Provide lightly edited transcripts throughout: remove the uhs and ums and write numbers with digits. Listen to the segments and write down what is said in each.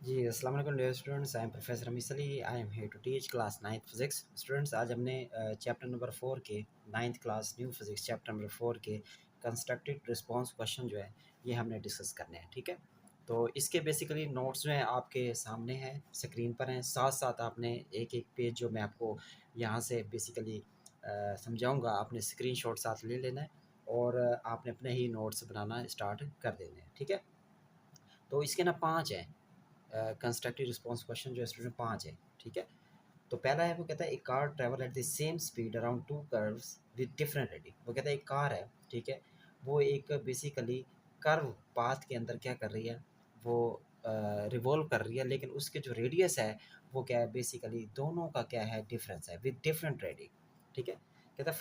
जी, अस्सलाम वालेकुम dear students, I am professor Ramees Ali. I am here to teach class 9th physics. Students, आज हमने chapter number 4 के 9th class new physics chapter number 4 के constructed response question जो है ये हमने डिस्कस करने हैं, ठीक है। तो इसके बेसिकली नोट्स जो हैं आपके सामने हैं, स्क्रीन पर हैं। साथ साथ आपने एक एक पेज जो मैं आपको यहाँ से बेसिकली समझाऊँगा, आपने स्क्रीनशॉट साथ ले लेना है और आपने अपने ही नोट्स बनाना स्टार्ट कर देने हैं, ठीक है। तो इसके ना 5 हैं कंस्ट्रक्टिव रिस्पांस क्वेश्चन जो है स्टूडेंट 5 है, ठीक है। तो पहला है, वो कहता है एक car travel at the same speed around two curves with different radius. वो कहता है एक कार है, ठीक है, वो एक बेसिकली कर्व पाथ के अंदर क्या कर रही है, वो रिवॉल्व कर रही है, लेकिन उसके जो रेडियस है वो क्या है, बेसिकली दोनों का क्या है, डिफरेंस है विद डिफरेंट रेडियस, ठीक है। कहता है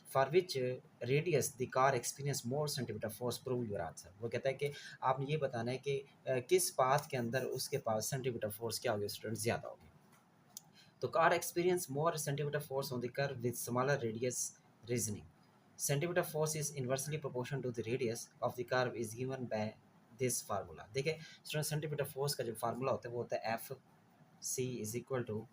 for which radius the car experience more centimetre force, prove your answer. वो कहता है कि आपने ये बताना है कि किस पाथ के अंदर उसके पास सेंटीमीटर फोर्स क्या होगी स्टूडेंट, ज़्यादा होगी। तो car experience more centimetre force on the curve with smaller radius. Reasoning, centimetre force is inversely proportional to the radius of the curve is given by this formula. देखिए student, centimetre force का जो formula होता है वो होता है F C is equal to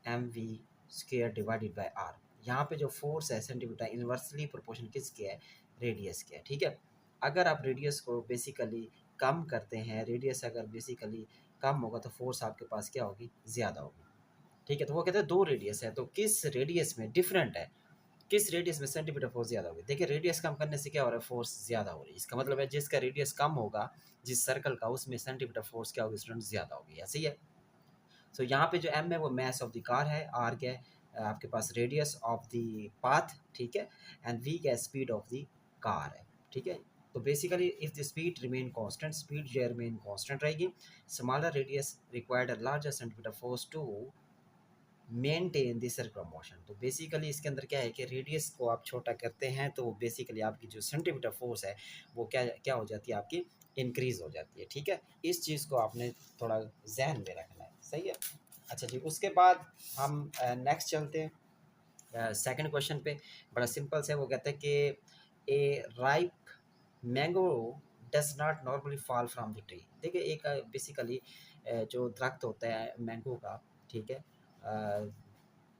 M V square divided by R. यहाँ पे जो फोर्स है सेंटीमीटर इन्वर्सली प्रोपोर्शन किसके है, रेडियस के है, ठीक है। अगर आप रेडियस को बेसिकली कम करते हैं, रेडियस अगर बेसिकली कम होगा तो फोर्स आपके पास क्या होगी, ज़्यादा होगी, ठीक है। तो वो कहते हैं दो रेडियस है, तो किस रेडियस में डिफरेंट है, किस रेडियस में सेंटीमीटर फोर्स ज़्यादा होगी। देखिए रेडियस कम करने से क्या हो रहा है, फोर्स ज़्यादा हो रही है। इसका मतलब है जिसका रेडियस कम होगा, जिस सर्कल का, उसमें सेंटीमीटर फोर्स क्या होगी स्टूडेंट, ज़्यादा होगी, ऐसे ही है। सो यहाँ पे जो एम है वो मैस ऑफ द कार है, आर क्या है आपके पास रेडियस ऑफ द पाथ, ठीक है, एंड वी क्या है स्पीड ऑफ द कार है, ठीक है। तो basically if the speed remain constant, speed जो रिमेन कांस्टेंट रहेगी, smaller radius required a larger centimetre force to maintain the circular motion. तो बेसिकली इसके अंदर क्या है कि रेडियस को आप छोटा करते हैं तो बेसिकली आपकी जो सेंटीमीटर फोर्स है वो क्या क्या हो जाती है, आपकी इंक्रीज हो जाती है, ठीक है। इस चीज़ को आपने थोड़ा जहन में रखना है, सही है। अच्छा जी, उसके बाद हम नेक्स्ट चलते हैं सेकंड क्वेश्चन पे। बड़ा सिंपल से वो कहता है कि a ripe mango does not normally fall from the tree. देखिए एक बेसिकली जो दरख्त होता है मैंगो का, ठीक है, अ,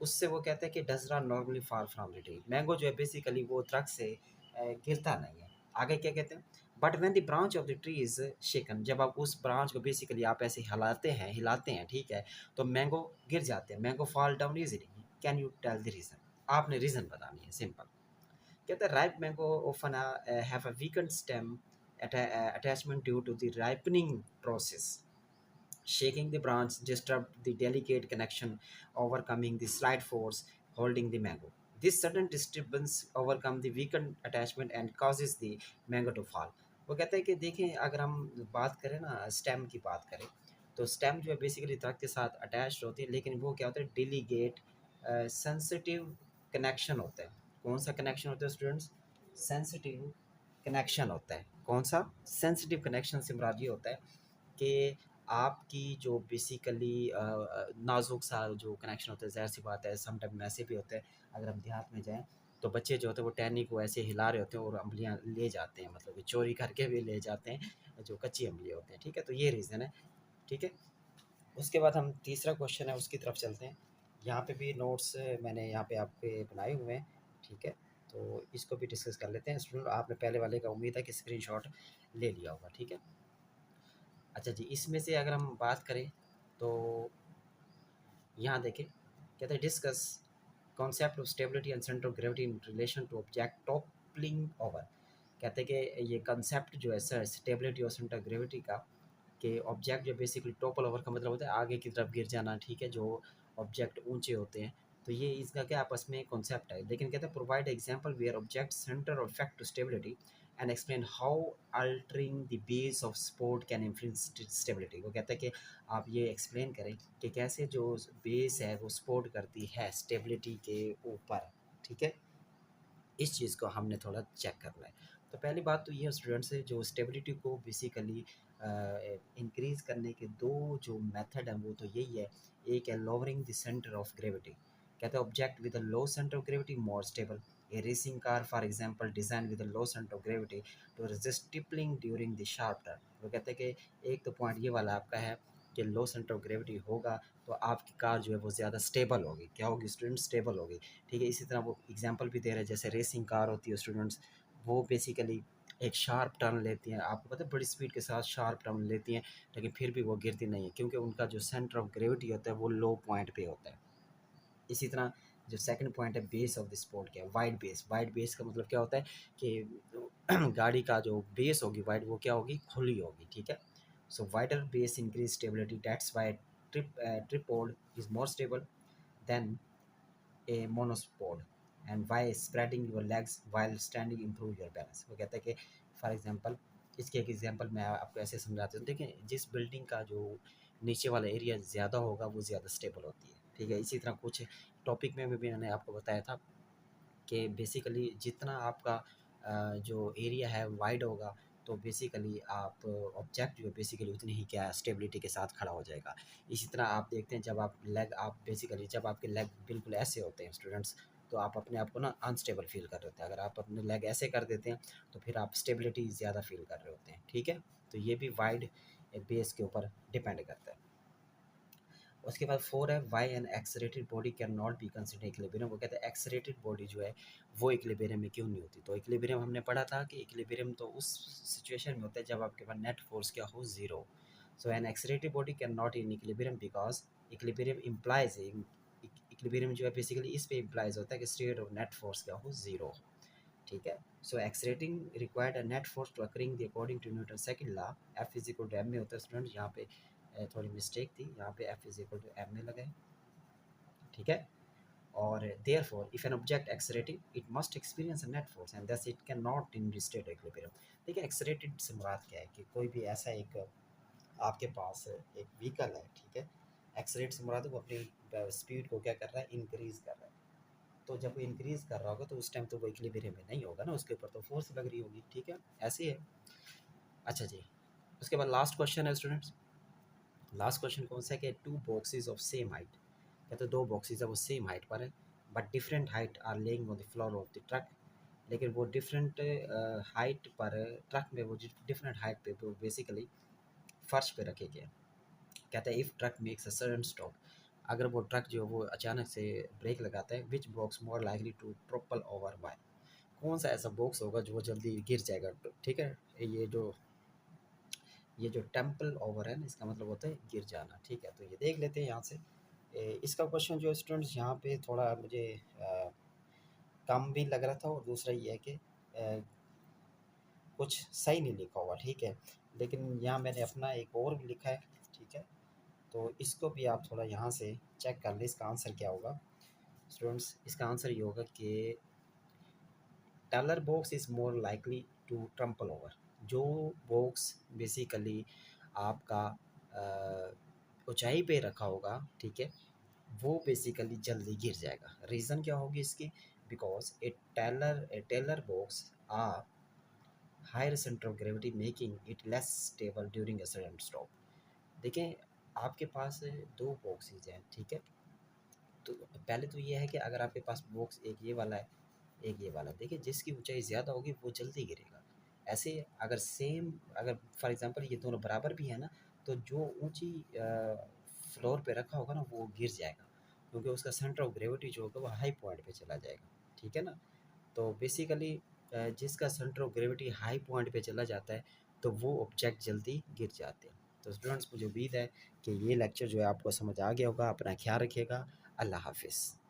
उससे वो कहते हैं कि does not normally fall from the tree. Mango जो है बेसिकली वो दरख्त से गिरता नहीं है। आगे क्या कहते हैं, but when the branch of the tree is shaken, जब आप उस ब्रांच को बेसिकली आप ऐसे हिलाते हैं, ठीक है, तो मैंगो गिर जाते हैं, mango fall down easily. Can you tell the reason, आपने रीजन बतानी है, सिंपल। कहते हैं ripe mango often have a weakened stem attachment due to the ripening process. Shaking the branch disturbed the delicate connection, overcoming the slight force holding the mango. This sudden disturbance overcomes the weakened attachment and causes the mango to fall. वो कहते हैं कि देखें अगर हम बात करें ना, स्टेम की बात करें, तो स्टेम जो है बेसिकली दरख्त के साथ अटैच होती है, लेकिन वो क्या होता है, डेलीगेट सेंसिटिव कनेक्शन होता है। कौन सा कनेक्शन होता है स्टूडेंट्स, सेंसिटिव कनेक्शन होता है। कौन सा, सेंसिटिव कनेक्शन से मुराद ये होता है कि आपकी जो बेसिकली नाजुक सा जो कनेक्शन होता है, ज़ाहिर सी बात है सम टाइम ऐसे भी होता है, अगर हम देहात में जाएँ तो बच्चे जो होते हैं वो टहनी को ऐसे हिला रहे होते हैं और अम्बियाँ ले जाते हैं, मतलब कि चोरी करके भी ले जाते हैं जो कच्ची अम्बियाँ होते हैं, ठीक है। तो ये रीज़न है, ठीक है। उसके बाद हम तीसरा क्वेश्चन है उसकी तरफ चलते हैं। यहाँ पे भी नोट्स मैंने यहाँ पे आपके बनाए हुए हैं, ठीक है। तो इसको भी डिस्कस कर लेते हैं स्टूडेंट। आपने पहले वाले का उम्मीद है कि स्क्रीनशॉट ले लिया होगा, ठीक है। अच्छा जी, इसमें से अगर हम बात करें तो यहाँ देखें, कहते हैं discuss concept of stability and centre of gravity in relation to object toppling over. कहते हैं कि ये कंसेप्ट जो है सर स्टेबिलिटी और सेंटर ऑफ ग्रेविटी का, कि ऑब्जेक्ट जो बेसिकली टॉपल ओवर का मतलब होता है आगे की तरफ गिर जाना, ठीक है, जो ऑब्जेक्ट ऊंचे होते हैं। तो ये इसका क्या आपस में कॉन्सेप्ट है, लेकिन कहते हैं provide example where object centre और effect to stability and explain how altering the base of support can influence stability. वो कहता है कि आप ये एक्सप्लेन करें कि कैसे जो बेस है वो सपोर्ट करती है स्टेबिलिटी के ऊपर, ठीक है। इस चीज़ को हमने थोड़ा चेक करना है। तो पहली बात तो ये है स्टूडेंट्स है, जो स्टेबिलिटी को बेसिकली इंक्रीज़ करने के दो जो मेथड हैं वो तो यही है। एक है lowering the centre of gravity. कहते हैं object with a low centre of gravity more stable. A racing car for example design with a low centre of gravity to resist tippling during the sharp turn. वो कहते हैं कि एक तो point ये वाला आपका है कि लो सेंटर ऑफ ग्रेविटी होगा तो आपकी कार जो है वो ज़्यादा स्टेबल होगी। क्या होगी स्टूडेंट्स? स्टेबल होगी। ठीक है, इसी तरह वो एग्जांपल भी दे रहे हैं, जैसे रेसिंग कार होती है स्टूडेंट्स, वो बेसिकली एक शार्प टर्न लेती हैं, आपको पता है बड़ी स्पीड के साथ शार्प टर्न लेती हैं, लेकिन फिर भी वो गिरती नहीं है क्योंकि उनका जो सेंटर ऑफ ग्रेविटी होता है वो लो पॉइंट पे होता है। इसी तरह जो सेकंड पॉइंट है बेस ऑफ द स्पोर्ट, क्या है? Wide base. वाइड बेस का मतलब क्या होता है कि गाड़ी का जो बेस होगी वाइड, वो क्या होगी? खुली होगी। ठीक है, so wider base increase stability, that's why tripod is more stable than a monopod, and why spreading your legs while standing improve your balance. वो कहता है कि फॉर एग्जांपल, इसके एक एग्जांपल मैं आपको ऐसे समझाता हूँ। देखिए, जिस बिल्डिंग का जो नीचे वाला एरिया ज़्यादा होगा वो ज़्यादा स्टेबल होती है। ठीक है, इसी तरह कुछ टॉपिक में भी मैंने आपको बताया था कि बेसिकली जितना आपका जो एरिया है वाइड होगा तो बेसिकली आप ऑब्जेक्ट जो है बेसिकली उतनी ही क्या स्टेबिलिटी के साथ खड़ा हो जाएगा। इसी तरह आप देखते हैं जब आप बेसिकली जब आपके लेग बिल्कुल ऐसे होते हैं स्टूडेंट्स, तो आप अपने आप को ना अनस्टेबल फील कर रहे होते हैं। अगर आप अपने लेग ऐसे कर देते हैं तो फिर आप स्टेबिलिटी ज़्यादा फील कर रहे होते हैं। ठीक है, तो ये भी वाइड बेस के ऊपर डिपेंड करता है। उसके बाद 4 है why an accelerated body can not be consider equilibrium. वो कहते हैं एक्सरेटेड बॉडी जो है वो इक्विलिब्रियम में क्यों नहीं होती। तो इक्विलिब्रियम हमने पढ़ा था कि इक्विलिब्रियम तो उस सिचुएशन में होता है जब आपके पास नेट फोर्स क्या हो? Zero. So an accelerated body can not in equilibrium because equilibrium implies, equilibrium जो है बेसिकली इस पे इम्प्लाइज होता है कि स्टेट ऑफ नेट फोर्स क्या हो? ज़ीरो। ठीक है, so accelerating required a net force to occurring the according to Newton second law, F is equal to M में होता है स्टूडेंट। यहाँ पे थोड़ी मिस्टेक थी, यहाँ पे F is equal to M में लगे। ठीक है, और therefore if an object accelerating it must experience a net force and thus it can not in state equilibrium. देखिए, एक्सरेटेड से मुराद क्या है कि कोई भी ऐसा एक आपके पास एक व्हीकल है, ठीक है, एक्सरेट से मुराद है वो अपनी स्पीड को क्या कर रहा है? इंक्रीज कर रहा है। तो जब वो इंक्रीज कर रहा होगा तो उस टाइम तो वो इक्विलिब्रियम में नहीं होगा ना, उसके ऊपर तो फोर्स लग रही होगी। ठीक है, ऐसे ही है। अच्छा जी, उसके बाद लास्ट क्वेश्चन है स्टूडेंट्स। लास्ट क्वेश्चन कौन सा है कि two boxes of same height, या तो दो बॉक्सेस है वो सेम हाइट पर है but different height are lying on the floor of the truck, लेकिन वो डिफरेंट हाइट पर ट्रक में वो डिफरेंट हाइट पे वो बेसिकली फर्श पे रखे गए। कहता है if truck makes a sudden stop, अगर वो ट्रक जो है वो अचानक से ब्रेक लगाता है, which box more likely to topple over by, कौन सा ऐसा बॉक्स होगा जो वो जल्दी गिर जाएगा। ठीक है, ये जो टेम्पल ओवर है ना, इसका मतलब होता है गिर जाना। ठीक है, तो ये देख लेते हैं यहाँ से। इसका क्वेश्चन जो स्टूडेंट्स यहाँ पे थोड़ा मुझे कम भी लग रहा था, और दूसरा ये है कि कुछ सही नहीं लिखा हुआ। ठीक है, लेकिन यहाँ मैंने अपना एक और भी लिखा है। ठीक है, तो इसको भी आप थोड़ा यहाँ से चेक कर लें, इसका आंसर क्या होगा स्टूडेंट्स। इसका आंसर ये होगा कि taller box is more likely to trample over. जो बॉक्स बेसिकली आपका ऊंचाई पे रखा होगा, ठीक है, वो बेसिकली जल्दी गिर जाएगा। रीज़न क्या होगी इसकी? Because a taller box are higher centre of gravity making it less stable during a sudden stop. देखें, आपके पास दो बॉक्सेज हैं, ठीक है, तो पहले तो ये है कि अगर आपके पास बॉक्स एक ये वाला है, एक ये वाला, देखिए जिसकी ऊंचाई ज़्यादा होगी वो जल्दी गिरेगा। ऐसे अगर सेम, अगर फॉर एग्जांपल ये दोनों बराबर भी है ना, तो जो ऊंची फ्लोर पे रखा होगा ना वो गिर जाएगा, क्योंकि उसका सेंटर ऑफ ग्रेविटी जो होगा वो हाई पॉइंट पे चला जाएगा। ठीक है ना, तो बेसिकली जिसका centre of gravity high point पे चला जाता है तो वो ऑब्जेक्ट जल्दी गिर जाते हैं। तो स्टूडेंट्स, मुझे उम्मीद है कि ये लेक्चर जो है आपको समझ आ गया होगा। अपना ख्याल रखिएगा। अल्लाह हाफिज़।